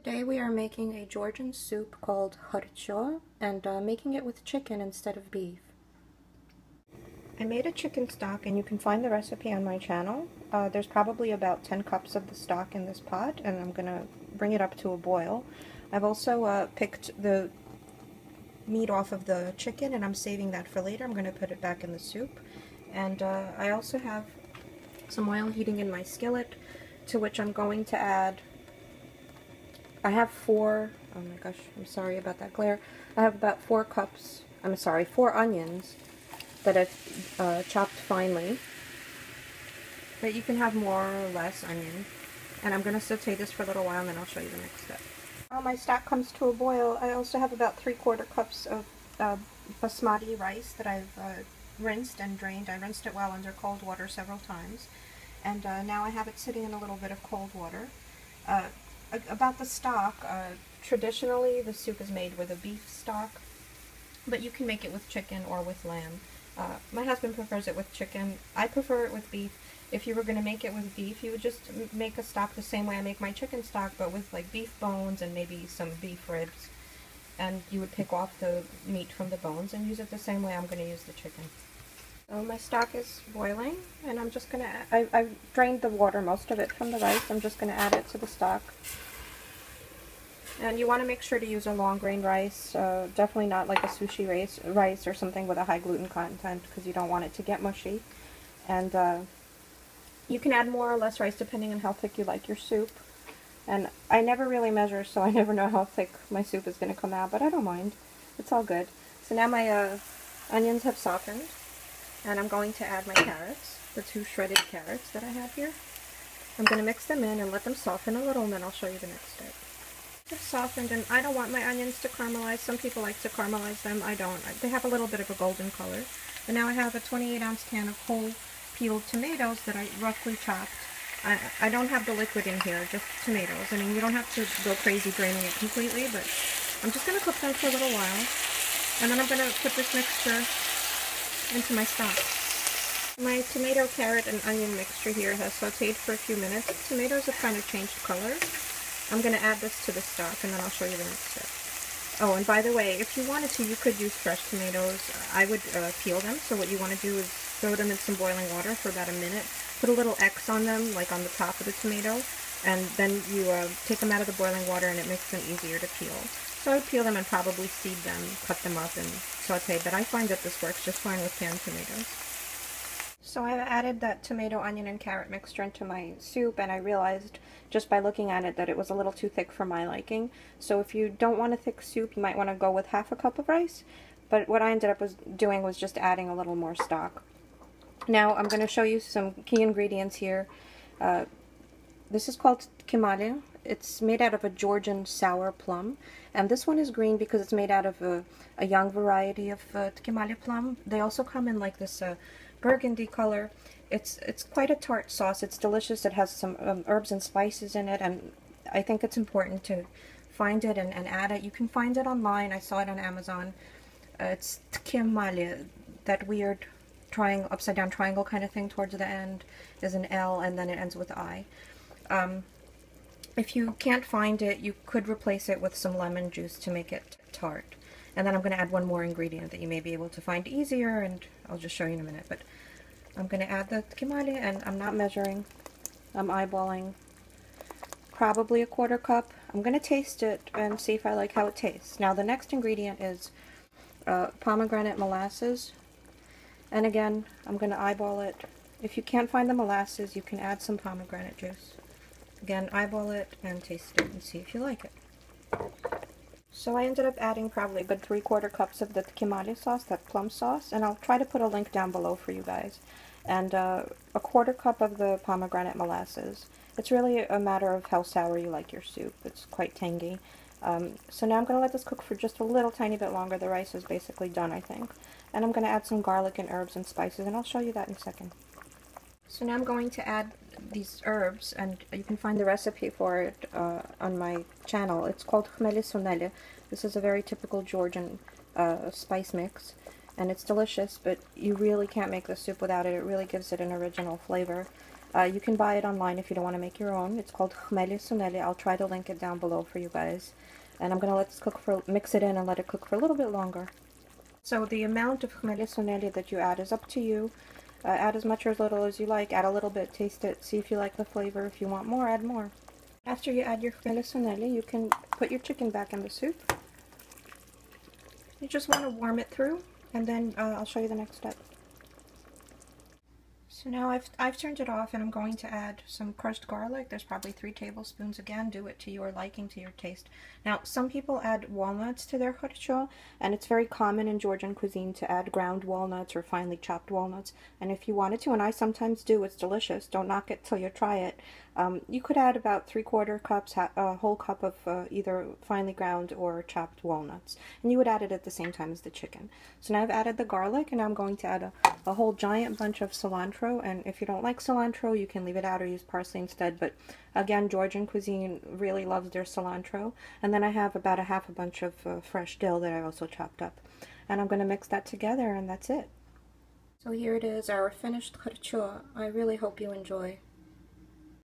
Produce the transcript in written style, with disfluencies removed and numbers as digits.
Today we are making a Georgian soup called Kharcho and making it with chicken instead of beef. I made a chicken stock and you can find the recipe on my channel. There's probably about 10 cups of the stock in this pot and I'm going to bring it up to a boil. I've also picked the meat off of the chicken and I'm saving that for later. I'm going to put it back in the soup. And I also have some oil heating in my skillet, to which I'm going to add, I have oh my gosh, I'm sorry about that glare. I have about 4 onions that I've chopped finely. But you can have more or less onion. And I'm going to saute this for a little while and then I'll show you the next step. While my stock comes to a boil, I also have about 3/4 cups of basmati rice that I've rinsed and drained. I rinsed it well under cold water several times. And now I have it sitting in a little bit of cold water. About the stock, traditionally the soup is made with a beef stock, but you can make it with chicken or with lamb. My husband prefers it with chicken. I prefer it with beef. If you were going to make it with beef, you would just make a stock the same way I make my chicken stock, but with like beef bones and maybe some beef ribs. And you would pick off the meat from the bones and use it the same way I'm going to use the chicken. So my stock is boiling, and I'm just going to, I've drained the water, most of it, from the rice. I'm just going to add it to the stock. And you want to make sure to use a long grain rice, definitely not like a sushi rice or something with a high gluten content, because you don't want it to get mushy. And you can add more or less rice depending on how thick you like your soup. And I never really measure, so I never know how thick my soup is going to come out, but I don't mind. It's all good. So now my onions have softened. And I'm going to add my carrots, the 2 shredded carrots that I have here. I'm going to mix them in and let them soften a little, and then I'll show you the next step. They've softened, and I don't want my onions to caramelize. Some people like to caramelize them. I don't. They have a little bit of a golden color. And now I have a 28-ounce can of whole peeled tomatoes that I roughly chopped. I don't have the liquid in here, just tomatoes. I mean, you don't have to go crazy draining it completely, but I'm just going to cook them for a little while. And then I'm going to put this mixture into my stock. My tomato, carrot, and onion mixture here has sauteed for a few minutes. The tomatoes have kind of changed color. I'm going to add this to the stock, and then I'll show you the next step. Oh, and by the way, if you wanted to, you could use fresh tomatoes. I would peel them, so what you want to do is throw them in some boiling water for about a minute. Put a little X on them, like on the top of the tomato, and then you take them out of the boiling water, and it makes them easier to peel. So I would peel them and probably seed them, cut them up, and saute, but I find that this works just fine with canned tomatoes. So I've added that tomato, onion, and carrot mixture into my soup, and I realized just by looking at it that it was a little too thick for my liking. So if you don't want a thick soup, you might want to go with half a cup of rice, but what I ended up doing was just adding a little more stock. Now I'm going to show you some key ingredients here. This is called tkemali. It's made out of a Georgian sour plum, and this one is green because it's made out of a young variety of tkemali plum. They also come in like this burgundy color. It's quite a tart sauce. It's delicious. It has some herbs and spices in it, and I think it's important to find it and add it. You can find it online. I saw it on Amazon. It's tkemali, that weird upside down triangle kind of thing. Towards the end is an L, and then it ends with I. If you can't find it, you could replace it with some lemon juice to make it tart. And then I'm going to add one more ingredient that you may be able to find easier, and I'll just show you in a minute. But I'm going to add the tkemali, and I'm not measuring. I'm eyeballing probably a 1/4 cup. I'm going to taste it and see if I like how it tastes. Now the next ingredient is pomegranate molasses. And again, I'm going to eyeball it. If you can't find the molasses, you can add some pomegranate juice. Again, eyeball it and taste it and see if you like it. So I ended up adding probably a good 3/4 cups of the tkemali sauce, that plum sauce, and I'll try to put a link down below for you guys. And a 1/4 cup of the pomegranate molasses. It's really a matter of how sour you like your soup. It's quite tangy. So now I'm going to let this cook for just a little tiny bit longer. The rice is basically done, I think. And I'm going to add some garlic and herbs and spices, and I'll show you that in a second. So now I'm going to add these herbs, and you can find the recipe for it on my channel. It's called khmeli suneli. This is a very typical Georgian spice mix, and it's delicious, but you really can't make the soup without it. It really gives it an original flavor. You can buy it online if you don't want to make your own. It's called khmeli suneli. I'll try to link it down below for you guys. And I'm going to let this cook mix it in and let it cook for a little bit longer. So the amount of khmeli suneli that you add is up to you. Add as much or as little as you like. Add a little bit, taste it, see if you like the flavor. If you want more, add more. After you add your khmeli suneli, you can put your chicken back in the soup. You just want to warm it through, and then I'll show you the next step. So now I've turned it off, and I'm going to add some crushed garlic. There's probably 3 tablespoons. Again, do it to your liking, to your taste. Now, some people add walnuts to their kharcho, and it's very common in Georgian cuisine to add ground walnuts or finely chopped walnuts. And if you wanted to, and I sometimes do, it's delicious. Don't knock it till you try it. You could add about 3/4 cups, a whole cup of either finely ground or chopped walnuts. And you would add it at the same time as the chicken. So now I've added the garlic, and I'm going to add a whole giant bunch of cilantro. And if you don't like cilantro, you can leave it out or use parsley instead. But again, Georgian cuisine really loves their cilantro. And then I have about a half a bunch of fresh dill that I also chopped up. And I'm going to mix that together, and that's it. So here it is, our finished kharcho. I really hope you enjoy.